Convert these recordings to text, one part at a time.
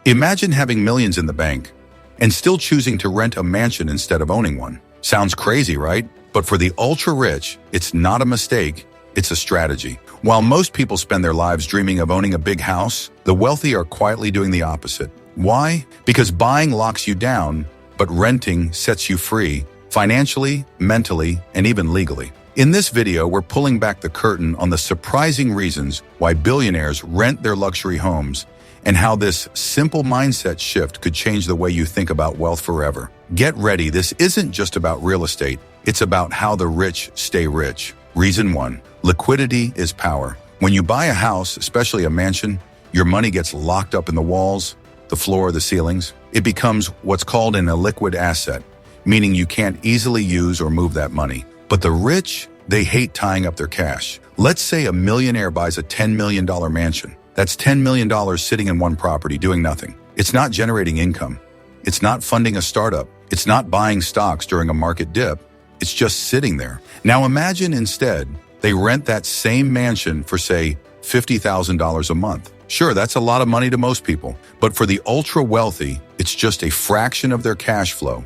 Imagine having millions in the bank and still choosing to rent a mansion instead of owning one. Sounds crazy, right? But for the ultra-rich, it's not a mistake, it's a strategy. While most people spend their lives dreaming of owning a big house, the wealthy are quietly doing the opposite. Why? Because buying locks you down, but renting sets you free, financially, mentally, and even legally. In this video, we're pulling back the curtain on the surprising reasons why billionaires rent their luxury homes and how this simple mindset shift could change the way you think about wealth forever. Get ready, this isn't just about real estate, it's about how the rich stay rich. Reason 1. Liquidity is power. When you buy a house, especially a mansion, your money gets locked up in the walls, the floor, the ceilings. It becomes what's called an illiquid asset, meaning you can't easily use or move that money. But the rich, they hate tying up their cash. Let's say a millionaire buys a $10 million mansion. That's $10 million sitting in one property doing nothing. It's not generating income. It's not funding a startup. It's not buying stocks during a market dip. It's just sitting there. Now imagine instead, they rent that same mansion for, say, $50,000 a month. Sure, that's a lot of money to most people, but for the ultra-wealthy, it's just a fraction of their cash flow.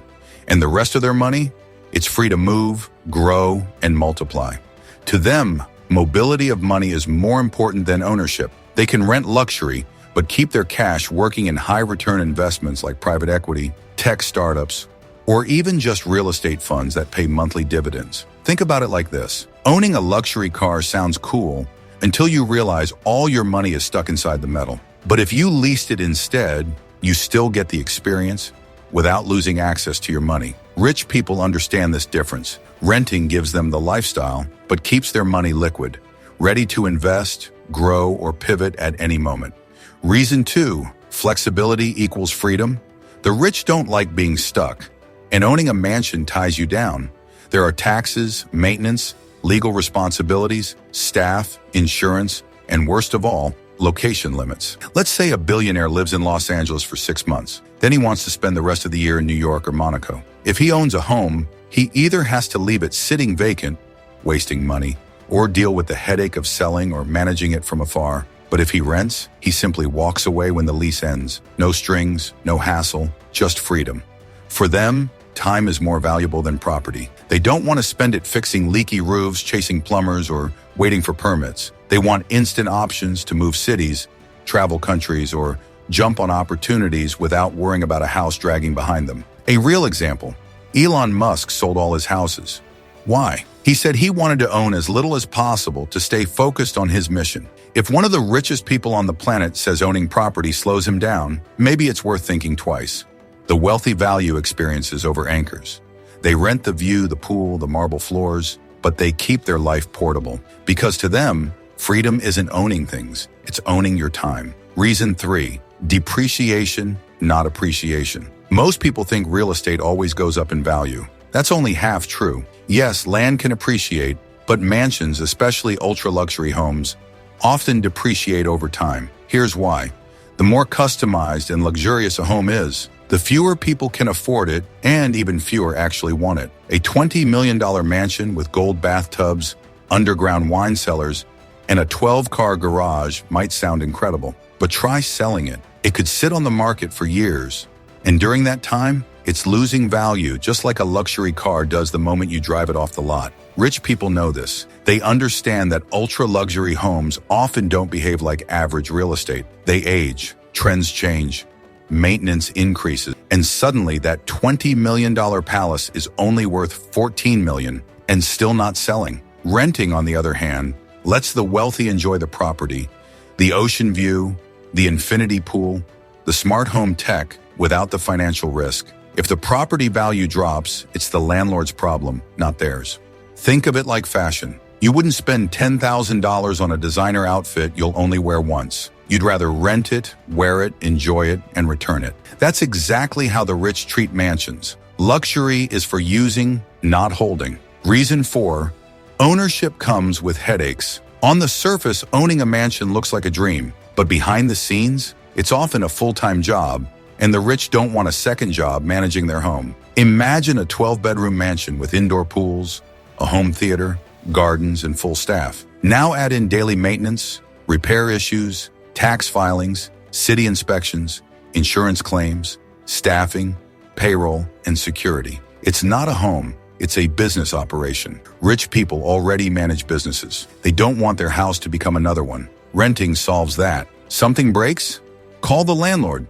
And the rest of their money, it's free to move, grow, and multiply. To them, mobility of money is more important than ownership. They can rent luxury, but keep their cash working in high-return investments like private equity, tech startups, or even just real estate funds that pay monthly dividends. Think about it like this. Owning a luxury car sounds cool until you realize all your money is stuck inside the metal. But if you leased it instead, you still get the experience without losing access to your money. Rich people understand this difference. Renting gives them the lifestyle, but keeps their money liquid, ready to invest, grow, or pivot at any moment. Reason 2, flexibility equals freedom. The rich don't like being stuck, and owning a mansion ties you down. There are taxes, maintenance, legal responsibilities, staff, insurance, and worst of all, location limits. Let's say a billionaire lives in Los Angeles for 6 months. Then he wants to spend the rest of the year in New York or Monaco. If he owns a home, he either has to leave it sitting vacant, wasting money, or deal with the headache of selling or managing it from afar. But if he rents, he simply walks away when the lease ends. No strings, no hassle, just freedom. For them, time is more valuable than property. They don't want to spend it fixing leaky roofs, chasing plumbers, or waiting for permits. They want instant options to move cities, travel countries, or jump on opportunities without worrying about a house dragging behind them. A real example, Elon Musk sold all his houses. Why? He said he wanted to own as little as possible to stay focused on his mission. If one of the richest people on the planet says owning property slows him down, maybe it's worth thinking twice. The wealthy value experiences over anchors. They rent the view, the pool, the marble floors, but they keep their life portable. Because to them, freedom isn't owning things, it's owning your time. Reason 3, depreciation, not appreciation. Most people think real estate always goes up in value. That's only half true. Yes, land can appreciate, but mansions, especially ultra-luxury homes, often depreciate over time. Here's why. The more customized and luxurious a home is, the fewer people can afford it, and even fewer actually want it. A $20 million mansion with gold bathtubs, underground wine cellars, and a 12-car garage might sound incredible. But try selling it. It could sit on the market for years, and during that time, it's losing value just like a luxury car does the moment you drive it off the lot. Rich people know this. They understand that ultra-luxury homes often don't behave like average real estate. They age, trends change, maintenance increases, and suddenly that $20 million palace is only worth $14 million and still not selling. Renting, on the other hand, lets the wealthy enjoy the property, the ocean view, the infinity pool, the smart home tech without the financial risk. If the property value drops, it's the landlord's problem, not theirs. Think of it like fashion. You wouldn't spend $10,000 on a designer outfit you'll only wear once. You'd rather rent it, wear it, enjoy it, and return it. That's exactly how the rich treat mansions. Luxury is for using, not holding. Reason 4, ownership comes with headaches. On the surface, owning a mansion looks like a dream, but behind the scenes, it's often a full-time job, and the rich don't want a second job managing their home. Imagine a 12-bedroom mansion with indoor pools, a home theater, gardens, and full staff. Now add in daily maintenance, repair issues, tax filings, city inspections, insurance claims, staffing, payroll, and security. It's not a home, it's a business operation. Rich people already manage businesses. They don't want their house to become another one. Renting solves that. Something breaks? Call the landlord.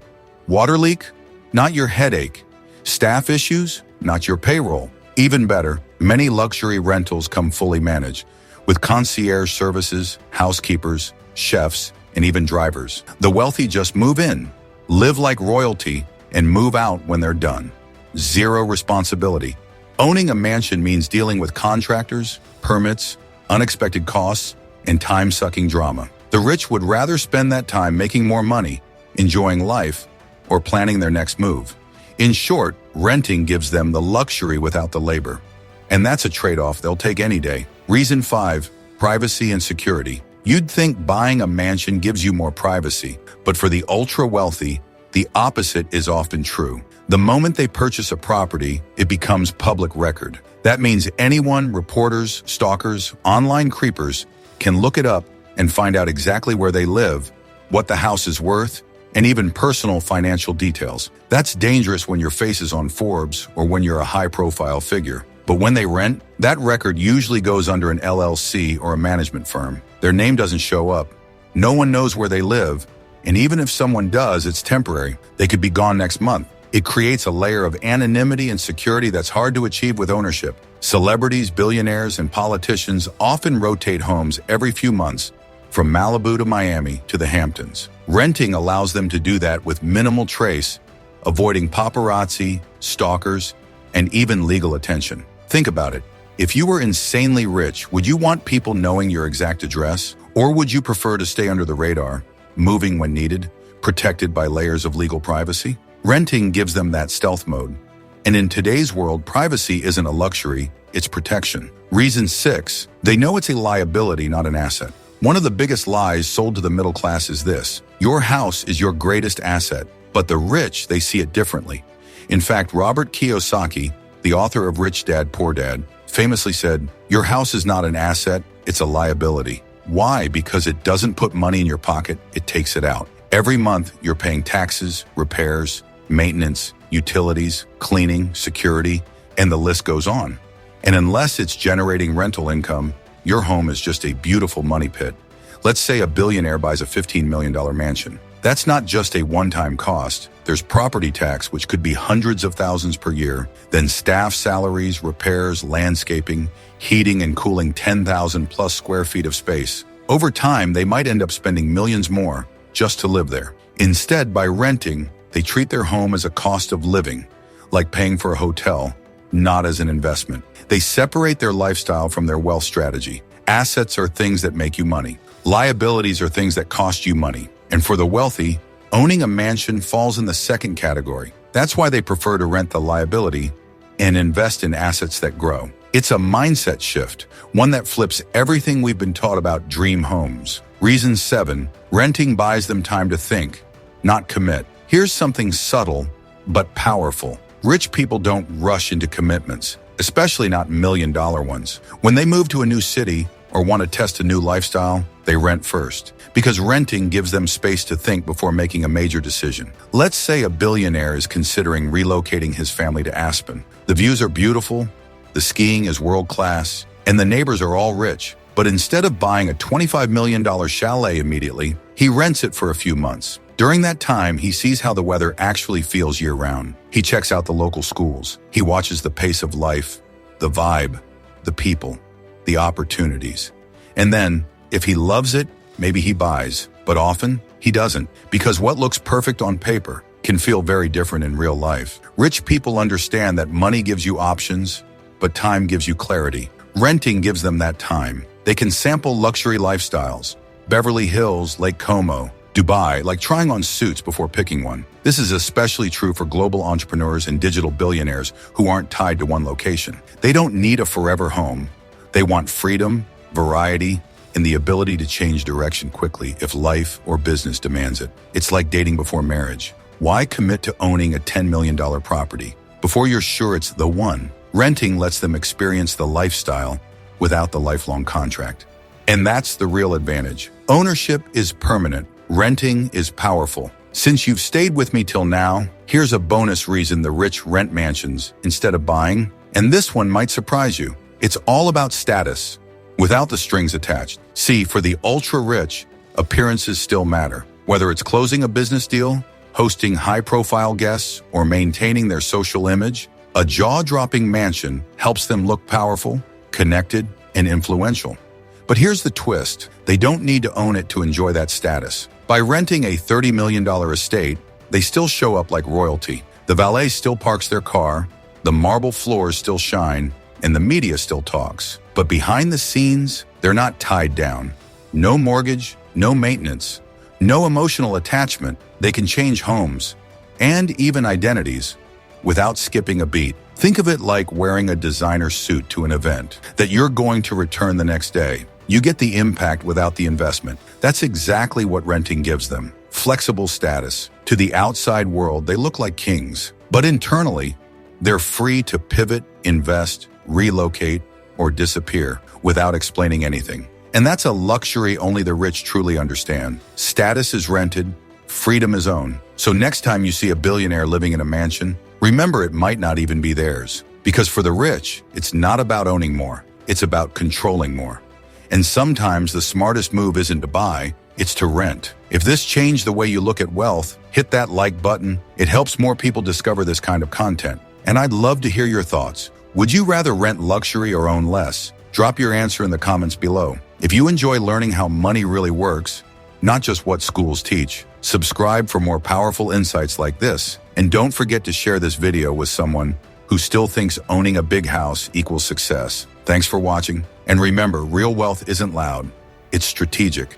Water leak? Not your headache. Staff issues? Not your payroll. Even better, many luxury rentals come fully managed, with concierge services, housekeepers, chefs, and even drivers. The wealthy just move in, live like royalty, and move out when they're done. Zero responsibility. Owning a mansion means dealing with contractors, permits, unexpected costs, and time-sucking drama. The rich would rather spend that time making more money, enjoying life, or planning their next move. In short, renting gives them the luxury without the labor. And that's a trade-off they'll take any day. Reason 5, privacy and security. You'd think buying a mansion gives you more privacy, but for the ultra-wealthy, the opposite is often true. The moment they purchase a property, it becomes public record. That means anyone, reporters, stalkers, online creepers, can look it up and find out exactly where they live, what the house is worth, and even personal financial details. That's dangerous when your face is on Forbes or when you're a high-profile figure. But when they rent, that record usually goes under an LLC or a management firm. Their name doesn't show up. No one knows where they live, and even if someone does, it's temporary. They could be gone next month. It creates a layer of anonymity and security that's hard to achieve with ownership. Celebrities, billionaires, and politicians often rotate homes every few months, from Malibu to Miami to the Hamptons. Renting allows them to do that with minimal trace, avoiding paparazzi, stalkers, and even legal attention. Think about it. If you were insanely rich, would you want people knowing your exact address? Or would you prefer to stay under the radar, moving when needed, protected by layers of legal privacy? Renting gives them that stealth mode. And in today's world, privacy isn't a luxury, it's protection. Reason 6, they know it's a liability, not an asset. One of the biggest lies sold to the middle class is this: your house is your greatest asset, but the rich, they see it differently. In fact, Robert Kiyosaki, the author of Rich Dad, Poor Dad, famously said, "Your house is not an asset, it's a liability." Why? Because it doesn't put money in your pocket, it takes it out. Every month, you're paying taxes, repairs, maintenance, utilities, cleaning, security, and the list goes on. And unless it's generating rental income, your home is just a beautiful money pit. Let's say a billionaire buys a $15 million mansion. That's not just a one-time cost. There's property tax, which could be hundreds of thousands per year, then staff salaries, repairs, landscaping, heating and cooling 10,000 plus square feet of space. Over time, they might end up spending millions more just to live there. Instead, by renting, they treat their home as a cost of living, like paying for a hotel, not as an investment. They separate their lifestyle from their wealth strategy. Assets are things that make you money. Liabilities are things that cost you money. And for the wealthy, owning a mansion falls in the second category. That's why they prefer to rent the liability and invest in assets that grow. It's a mindset shift, one that flips everything we've been taught about dream homes. Reason 7, renting buys them time to think, not commit. Here's something subtle, but powerful. Rich people don't rush into commitments, especially not million-dollar ones. When they move to a new city or want to test a new lifestyle, they rent first, because renting gives them space to think before making a major decision. Let's say a billionaire is considering relocating his family to Aspen. The views are beautiful, the skiing is world-class, and the neighbors are all rich. But instead of buying a $25 million chalet immediately, he rents it for a few months. During that time, he sees how the weather actually feels year-round. He checks out the local schools. He watches the pace of life, the vibe, the people, the opportunities. And then, if he loves it, maybe he buys. But often, he doesn't, because what looks perfect on paper can feel very different in real life. Rich people understand that money gives you options, but time gives you clarity. Renting gives them that time. They can sample luxury lifestyles, Beverly Hills, Lake Como, Dubai, like trying on suits before picking one. This is especially true for global entrepreneurs and digital billionaires who aren't tied to one location. They don't need a forever home. They want freedom, variety, and the ability to change direction quickly if life or business demands it. It's like dating before marriage. Why commit to owning a $10 million property before you're sure it's the one? Renting lets them experience the lifestyle without the lifelong contract. And that's the real advantage. Ownership is permanent. Renting is powerful. Since you've stayed with me till now, here's a bonus reason the rich rent mansions instead of buying, and this one might surprise you. It's all about status, without the strings attached. See, for the ultra-rich, appearances still matter. Whether it's closing a business deal, hosting high-profile guests, or maintaining their social image, a jaw-dropping mansion helps them look powerful, connected, and influential. But here's the twist. They don't need to own it to enjoy that status. By renting a $30 million estate, they still show up like royalty. The valet still parks their car, the marble floors still shine, and the media still talks. But behind the scenes, they're not tied down. No mortgage, no maintenance, no emotional attachment. They can change homes and even identities without skipping a beat. Think of it like wearing a designer suit to an event that you're going to return the next day. You get the impact without the investment. That's exactly what renting gives them. Flexible status. To the outside world, they look like kings. But internally, they're free to pivot, invest, relocate, or disappear without explaining anything. And that's a luxury only the rich truly understand. Status is rented, freedom is owned. So next time you see a billionaire living in a mansion, remember it might not even be theirs. Because for the rich, it's not about owning more. It's about controlling more. And sometimes the smartest move isn't to buy, it's to rent. If this changed the way you look at wealth, hit that like button. It helps more people discover this kind of content. And I'd love to hear your thoughts. Would you rather rent luxury or own less? Drop your answer in the comments below. If you enjoy learning how money really works, not just what schools teach, subscribe for more powerful insights like this. And don't forget to share this video with someone who still thinks owning a big house equals success. Thanks for watching. And remember, real wealth isn't loud, it's strategic.